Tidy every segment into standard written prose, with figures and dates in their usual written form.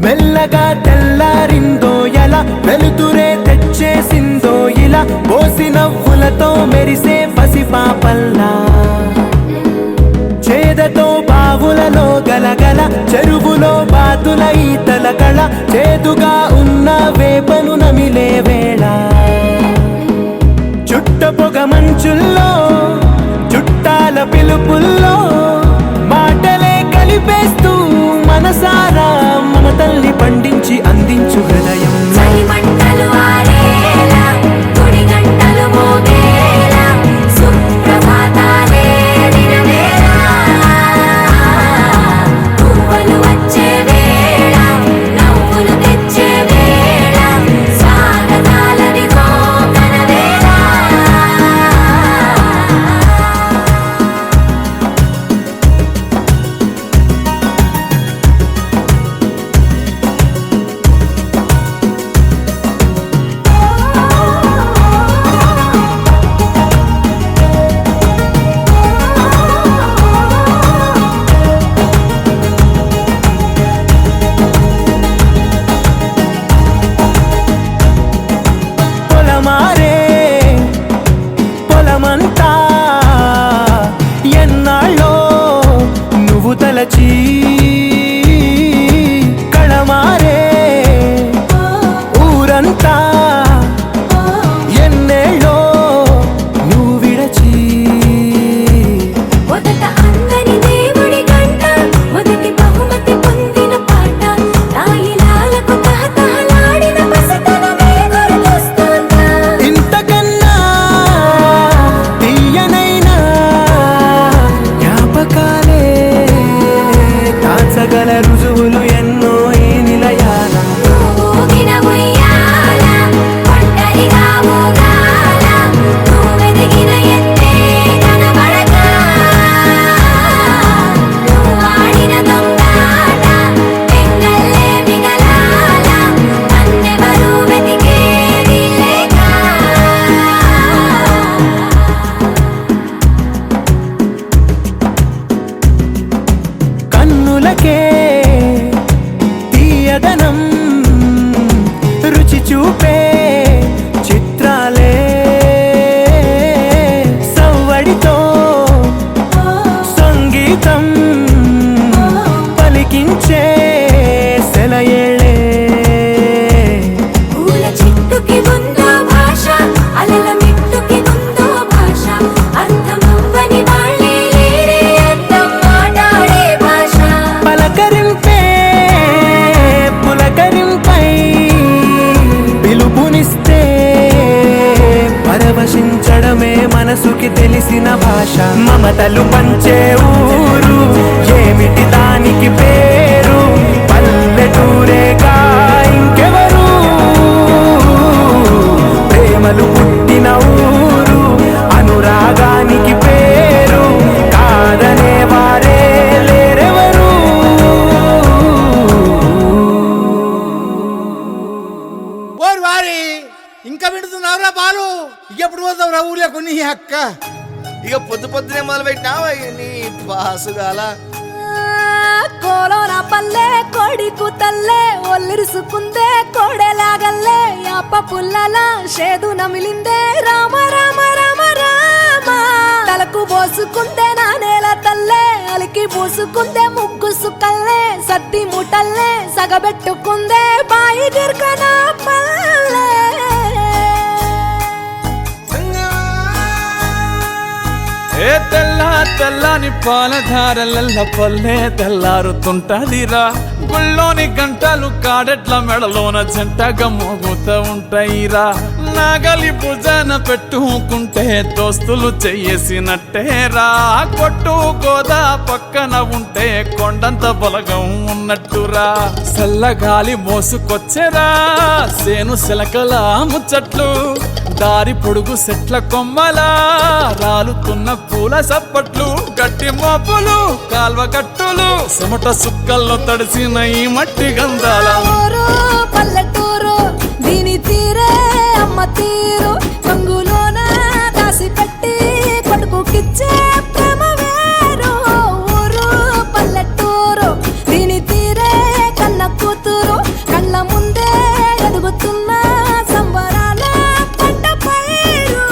మెల్లగా తెల్లారిందో ఎలా వెలుతురే తెచ్చేసిందో ఇలా పోసి నవ్వులతో మెరిసే పసిపాపల్లా చేదతో బావులలో గలగల చెరువులో బాతుల ఈతల కళ చేదుగా ఉన్న వేపను నమిలే వేళ చుట్ట పొగ మంచుల్లో చుట్టాల పిలుపుల్లో మాటలే కలిపేస్తూ మనసారా మమతల్ని పండించి అందించు హృదయం పొలమంతా ఎన్నాళ్ళో నువ్వు తలచి కళమారే ఊరంతా ఎన్నేళ్ళో నువ్వు విడచి గల రుజువులు ఎన్నో ఈ నిలయాల కన్నులకే తీయదనం రుచి చూపే చిత్రాలే సవ్వడితో సంగీతం పలికించే సెలయేళే పిలుపునిస్తే పరవశించడమే మనసుకి తెలిసిన భాష మమతలు పంచే ఊరు ఏమిటి దానికి పేరు పల్లెటూరేగా ఇంకెవరు ప్రేమలు పుట్టిన ఊరు అనురాగానికి పేరు కాదనే వారే లేరెవరు ఇంకా వింటున్నావురా బాలు ఎప్పుడు పోతావు రా ఊర్లో కొన్ని అక్క ఇక పొద్దు పొద్దునే మొదలు పెట్టినావా నీ బాసుగాల కోలోన పల్లె కోడి కూతల్లే ఒల్లిరుసుకుందే కోడెలాగల్లే యాప పుల్లల షేదు నమిలిందే రామ రామ రామ రామ తలకు పోసుకుందే నా నేల తల్లే అలికి పూసుకుందే ముగ్గు సుక్కల్లే సత్తి ముటల్లే సగబెట్టుకుందే బాయి గిర్కన పల్లె ఏ తెల్లని పాలధారలల్ల పల్లె తెల్లారుతుంటదిరా గుళ్ళోని గంటలు కాడెట్ల మెడలోన జంటగా మోగుతూ ఉంటాయిరా నాగలి భుజాన పెట్టుకుంటే దోస్తులు చెయ్యేసినట్టేరా కొట్టు గోదా పక్కన ఉంటే కొండంత బలగం ఉన్నట్టురా చల్లగాలి మోసుకొచ్చెరా సేను శిలకల ముచ్చట్లు దారి పొడుగు చెట్ల కొమ్మలా రాలుతున్న పూల సప్పట్లు గట్టి మోపులు కాల్వ గట్టులు చెమట సుక్కల్లో తడిసిన ఈ మట్టి గంధాల ఊరు పల్లెటూరు దీని తీరే అమ్మ తీరు కంగులోన దాసి పెట్టి కొడుకుకిచ్చే ప్రేమ వేరు ఊరు పల్లెటూరు దీని తీరే కన్న కూతురు కళ్ళ ముందే ఎదుగుతున్న సంబరాల పంట పైరు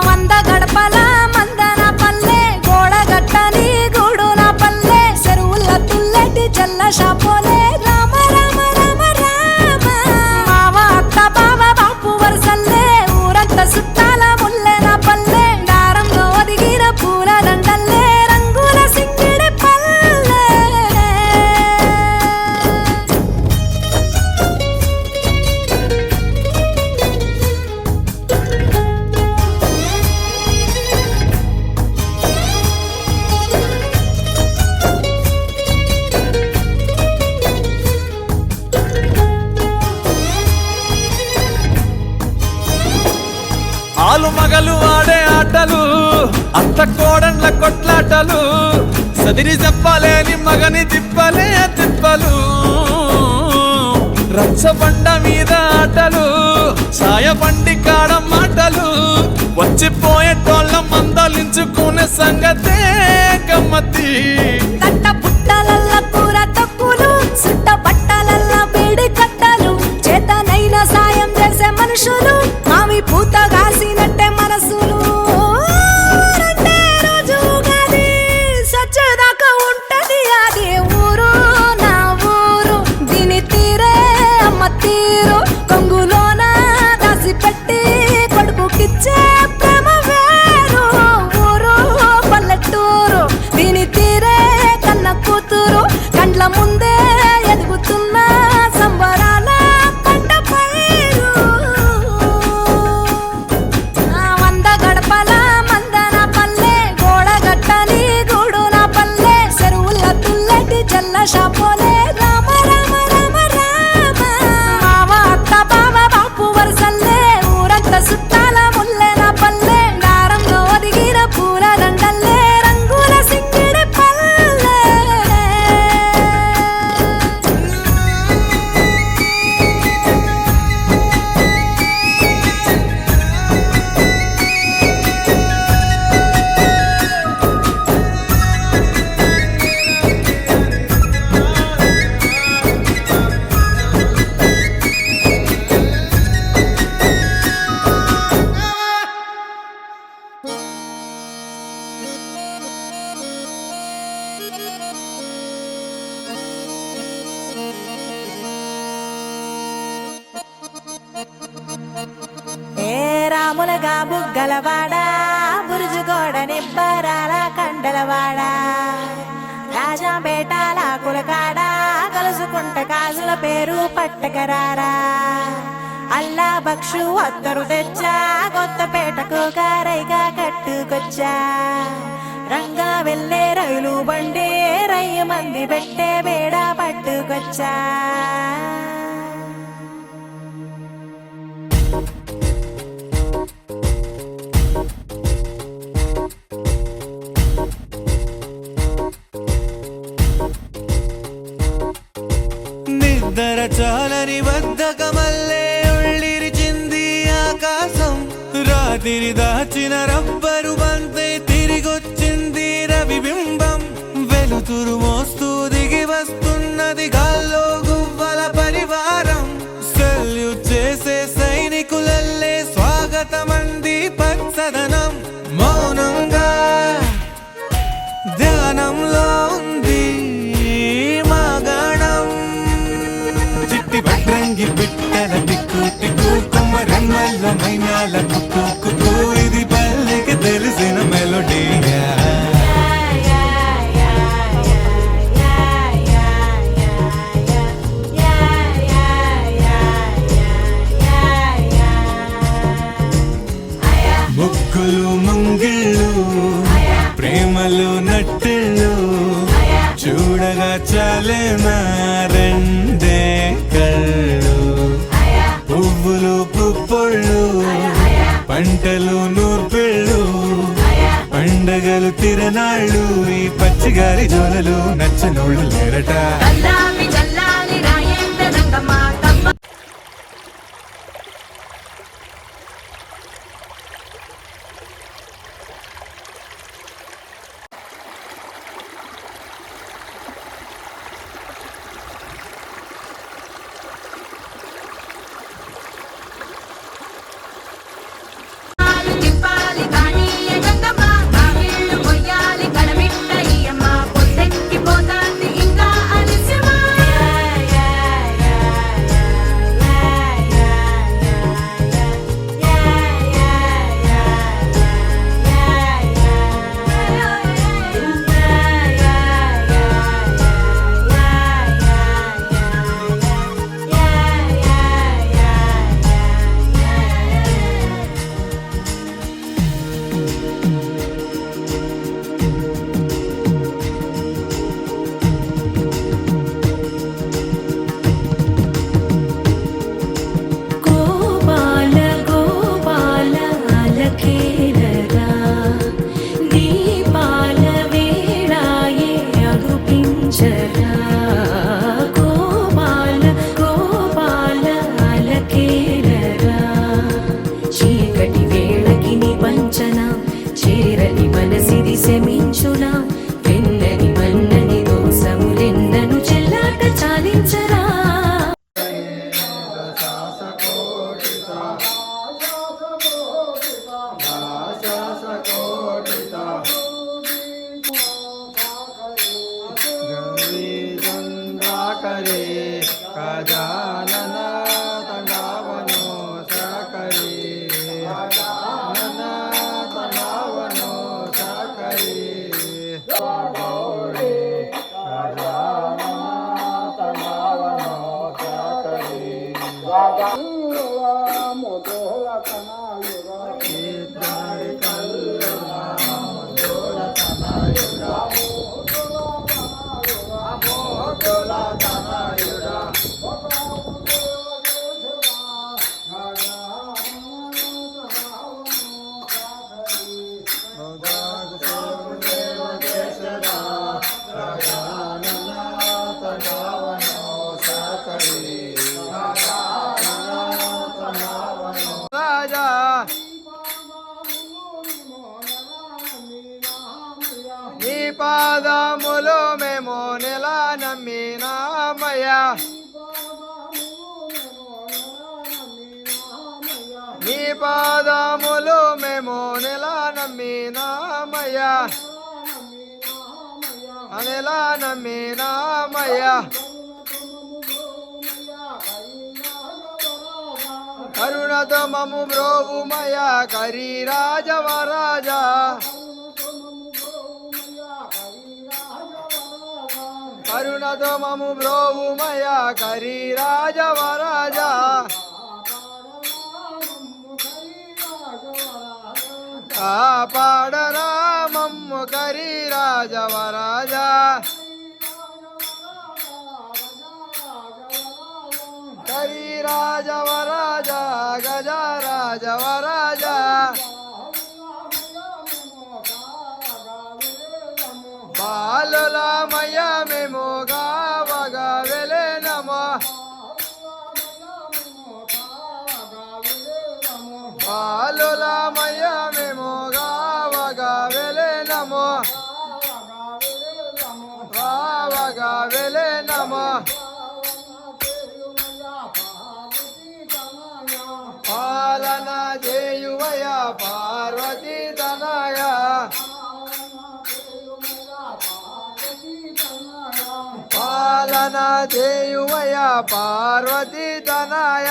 వంద గడపల మందన పల్లె గోడగట్టని గూడు నా పల్లె చెరువుల తుల్లటి జల్ల షాపోలే రామ రామ రామ రామ మావ అత్త బావ బాపు వరసల్లే ఊరంత సుట్టాల ముల్లె నా పల్లె దారంలో ఒదిగిన పూల దండల్లే రంగుల సింగిడి పల్లె ఆలు మగలు ఆడే ఆటలు అత్త కోడన్ల కొట్లాటలు సదిరి చెప్పలేని మగని తిప్పలే తిప్పలు రచ్చబండ మీద ఆటలు ఛాయ బండి కాడ మాటలు వచ్చిపోయేటోళ్ళ మందలించుకునే సంగతే గమ్మతి కట్ట పుట్టలల్ల కూర తక్కులు సుట్ట బట్టలల్ల వేడి కట్టలు చేతనైన సాయం చేసే మనుషులు మావి పూత కాసినట్టే మనసులు రెండే రోజు ఉగాది సచ్చేదాకా ఉంటది అది ఊరు నా ఊరు దీని తీరే అమ్మ తీరు కొంగులోన దాసి పెట్టి కొడుకుకిచ్చే ప్రేమ వేరు ఊరు పల్లెటూరు దీని తీరే కన్న కూతురు కండ్ల ముందే ఎదుగుతున్న సంబరాల పంట పైరు వంద గడపల మందన పల్లె గోడగట్టని గూడు నా పల్లె చెరువుల తుల్లటి జల్ల షాపోలే రామ రామ రామ రామ మావ అత్త బావ బాపు వరసల్లే ఊరంత సుట్టాల ముల్లె నా పల్లె దారంలో ఒదిగిన పూల దండల్లే రంగుల సింగిడి పల్లె ఏ రాములగా బుగ్గలవాడా బురుజుగోడ నిబ్బరాల కండలవాడ రాజాపేటాల కులకాడ కలుసుకుంట కాజుల పేరు పట్టకరారా అల్లా బక్షు అత్తరు తెచ్చా కొత్తపేటకు గారైగా కట్టుకొచ్చా రంగా వెళ్ళే రైలు బండి రయ్య మంది పెట్టే బేడ పట్టుకొచ్చా నిద్ర చాలని బద్ధకమల్లే ఉళ్ళిరిచింది ఆకాశం రాత్రి దాచిన రబ్బరు బంతే తిరిగొచ్చింది రవిబింబం వెలుతురు మోస్తూ దిగి వస్తున్నది గాల్లో గువ్వల పరివారం సెల్యూట్ చేసే సైనికులల్లే స్వాగతమంది పచ్చదనం మౌనంగా ధ్యానంలో ఉంది మాగాణం చిట్టి వడ్రంగి బిట్టల టిక్కు టిక్కు కొమ్మ రంగల్ల మైనాల కుక్కు కుక్కు ఇది ముంగిళ్ళు ప్రేమలు నట్టిళ్ళు చూడగా చాలే నా రెండే కళ్ళు పువ్వులు పుప్పొళ్ళు పంటలు నూర్పిళ్ళు పండగలు తిరనాళ్ళు ఈ పచ్చిగారి జోలలు నచ్చనోళ్ళు లేరట. నీ పాదములు మేము నెల నమ్మినామయ్యా, నీ పాదములు మేము నెల నమ్మినామయ్యా, నెల నమ్మినామయ్యా. కరుణతో మము బ్రోవుమయ్యా కరి రాజవరాజా, కరుణతో మము బ్రోవుమయ్యా కరి రాజవరాజా. కాపాడరా మమ్ము కరి రాజవరాజా, కరి రాజవరాజా గజ రాజవరాజా. బాలులమయ మేము గావగా వెలెనము, బాలులమయ మేము గావగా వెలెనము, గావగా వెలెనము. పాలన చేయువయ పార్వతీ తనయ, పాలన చేయువయ పార్వతీ తనయ.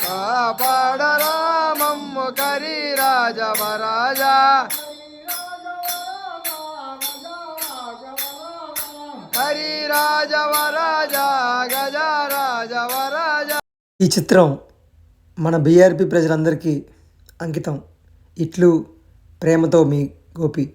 కాపాడరా మమ్ము కరి రాజవరాజా, హరి రాజవరాజా గజ రాజవరాజా. ఈ చిత్రం మన బీఆర్పీ ప్రజలందరికీ అంకితం. ఇట్లు ప్రేమతో మీ గోపి.